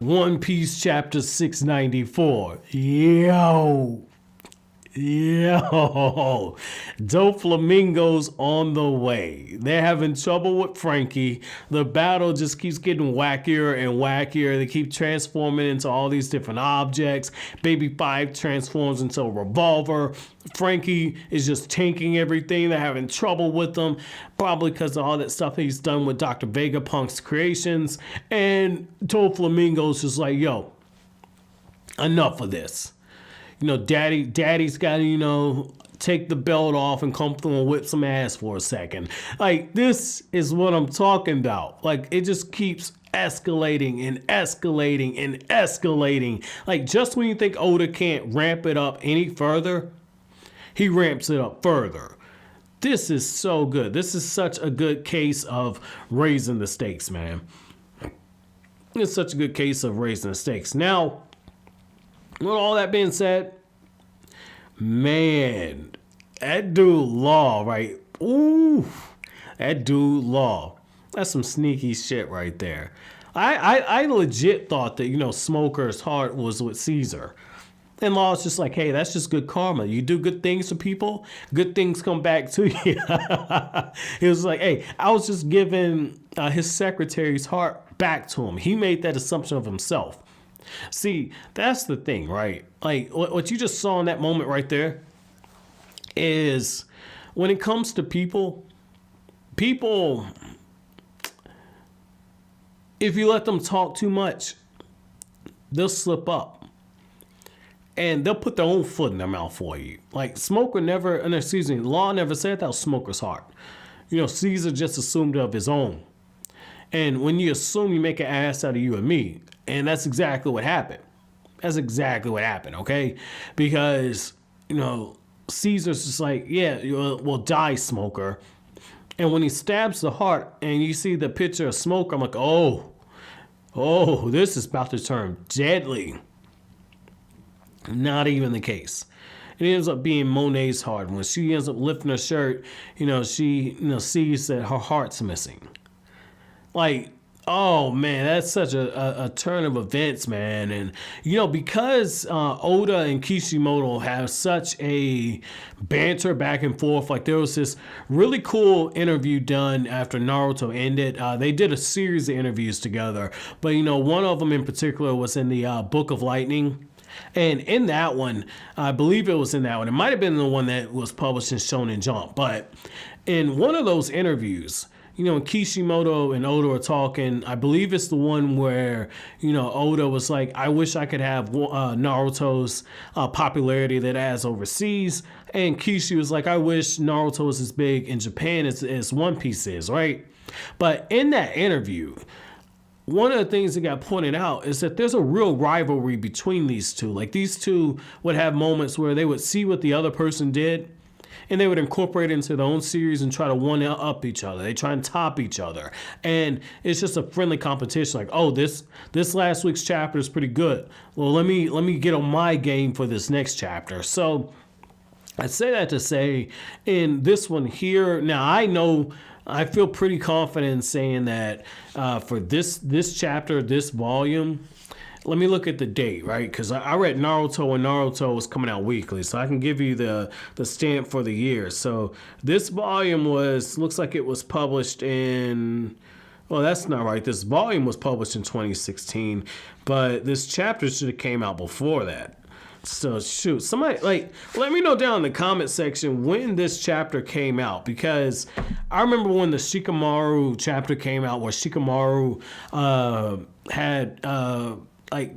One Piece chapter 694. Yo, Doflamingo's on the way. They're having trouble with Franky. The battle just keeps getting wackier and wackier. They keep transforming into all these different objects. Baby Five transforms into a revolver. Franky is just tanking everything. They're having trouble with them, probably because of all that stuff he's done with Dr. Vegapunk's creations. And Doflamingo's just like, yo, enough of this. Daddy's got to, take the belt off and come through and whip some ass for a second. Like, this is what I'm talking about. Like, it just keeps escalating and escalating and escalating. Like, just when you think Oda can't ramp it up any further, he ramps it up further. This is so good. This is such a good case of raising the stakes, man. It's such a good case of raising the stakes. Now, with all that being said, man, that dude Law, right? Ooh, that dude Law. That's some sneaky shit right there. I legit thought that, Smoker's heart was with Caesar. And Law's just like, hey, that's just good karma. You do good things for people, good things come back to you. He was like, hey, I was just giving his secretary's heart back to him. He made that assumption of himself. See, that's the thing, right? Like, what you just saw in that moment right there is when it comes to people, if you let them talk too much, they'll slip up. And they'll put their own foot in their mouth for you. Like, Law never said that was Smoker's heart. Caesar just assumed of his own. And when you assume, you make an ass out of you and me. And that's exactly what happened. Okay? Because, Caesar's just like, yeah, we'll die, Smoker. And when he stabs the heart and you see the picture of Smoker, I'm like, oh, this is about to turn deadly. Not even the case. It ends up being Monet's heart. When she ends up lifting her shirt, she sees that her heart's missing. Like, oh man, that's such a turn of events, man. And because Oda and Kishimoto have such a banter back and forth, like there was this really cool interview done after Naruto ended. They did a series of interviews together, but one of them in particular was in the Book of Lightning. And in that one, I believe it was in that one, it might have been the one that was published in Shonen Jump, but in one of those interviews, Kishimoto and Oda are talking. I believe it's the one where, Oda was like, I wish I could have Naruto's popularity that it has overseas. And Kishi was like, I wish Naruto was as big in Japan as One Piece is, right? But in that interview, one of the things that got pointed out is that there's a real rivalry between these two. Like, these two would have moments where they would see what the other person did, and they would incorporate it into their own series and try to one-up each other. They try and top each other. And it's just a friendly competition. Like, oh, this last week's chapter is pretty good. Well, let me get on my game for this next chapter. So I say that to say, in this one here, now I feel pretty confident in saying that for this chapter, this volume, let me look at the date, right? Because I read Naruto and Naruto was coming out weekly, so I can give you the stamp for the year. So this volume looks like it was published in, well, that's not right. This volume was published in 2016, but this chapter should have came out before that. So shoot, somebody let me know down in the comment section when this chapter came out, because I remember when the Shikamaru chapter came out, where Shikamaru had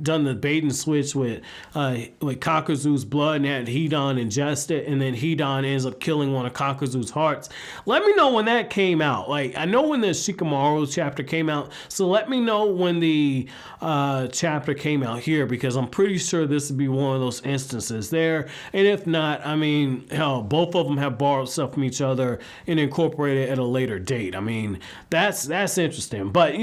done the bait and switch with Kakuzu's blood and had Hidan ingest it, and then Hidan ends up killing one of Kakuzu's hearts. Let me know when that came out. Like, I know when the Shikamaru chapter came out, so let me know when the chapter came out here, because I'm pretty sure this would be one of those instances there. And if not, I mean, hell, both of them have borrowed stuff from each other and incorporated it at a later date. I mean, that's interesting. But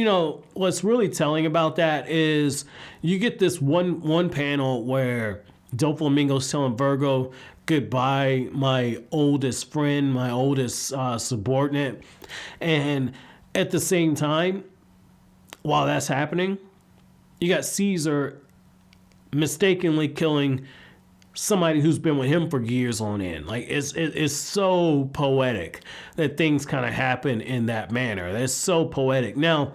what's really telling about that is you get this one panel where Doflamingo's telling Virgo, goodbye, my oldest friend, my oldest subordinate. And at the same time, while that's happening, you got Caesar mistakenly killing somebody who's been with him for years on end. Like it's so poetic that things kind of happen in that manner. That's so poetic. Now,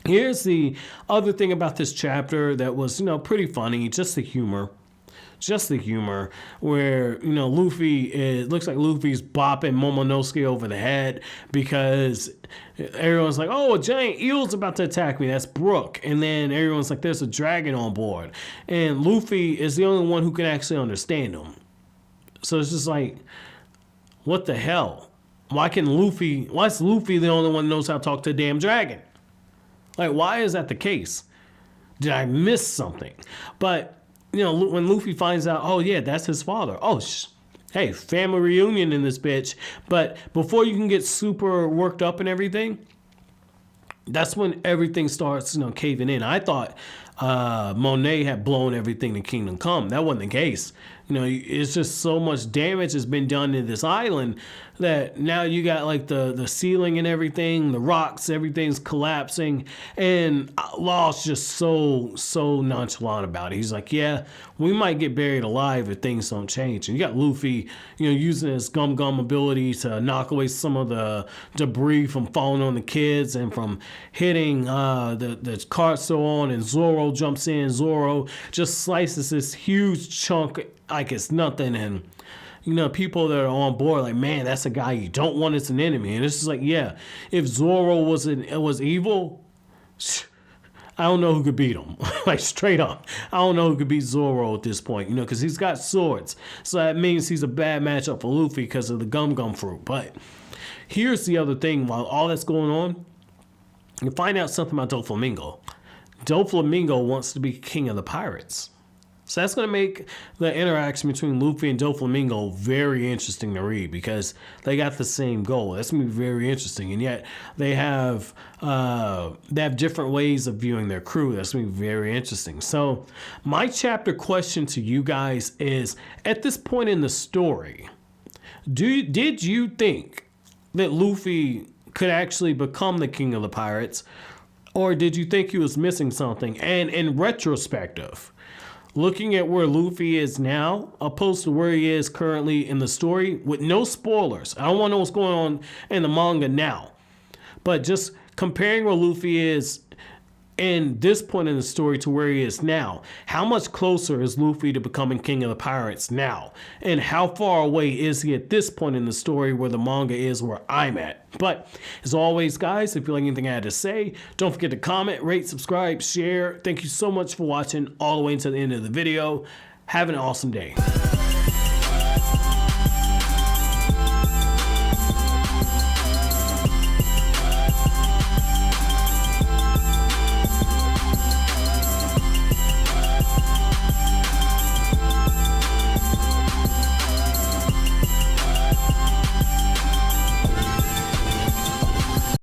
here's the other thing about this chapter that was, pretty funny, just the humor. Just the humor where, Luffy, it looks like Luffy's bopping Momonosuke over the head because everyone's like, oh, a giant eel's about to attack me. That's Brook. And then everyone's like, there's a dragon on board. And Luffy is the only one who can actually understand him. So it's just like, what the hell? Why is Luffy the only one who knows how to talk to a damn dragon? Like, why is that the case? Did I miss something? But when Luffy finds out, oh yeah, that's his father. Oh, hey, family reunion in this bitch. But before you can get super worked up and everything, that's when everything starts, caving in. I thought Monet had blown everything to Kingdom Come. That wasn't the case. It's just so much damage has been done to this island that now you got like the ceiling and everything, the rocks, everything's collapsing, and Law's just so nonchalant about it. He's like, yeah, we might get buried alive if things don't change. And you got Luffy, using his gum ability to knock away some of the debris from falling on the kids and from hitting the cart so on, and Zoro jumps in. Zoro just slices this huge chunk like it's nothing, and people that are on board like, man, that's a guy you don't want as an enemy. And it's just like, yeah, if Zoro was evil, I don't know who could beat him. Like, straight up, I don't know who could beat Zoro at this point, because he's got swords, so that means he's a bad matchup for Luffy because of the gum fruit. But here's the other thing: while all that's going on, you find out something about Doflamingo. Doflamingo wants to be king of the pirates. So that's going to make the interaction between Luffy and Doflamingo very interesting to read because they got the same goal. That's going to be very interesting. And yet they have different ways of viewing their crew. That's going to be very interesting. So my chapter question to you guys is, at this point in the story, did you think that Luffy could actually become the king of the pirates, or did you think he was missing something? And in retrospective, looking at where Luffy is now, opposed to where he is currently in the story, with no spoilers. I don't want to know what's going on in the manga now. But just comparing where Luffy is in this point in the story to where he is now, how much closer is Luffy to becoming king of the pirates now? And how far away is he at this point in the story where the manga is where I'm at? But as always, guys, if you like anything I had to say, don't forget to comment, rate, subscribe, share. Thank you so much for watching all the way until the end of the video. Have an awesome day.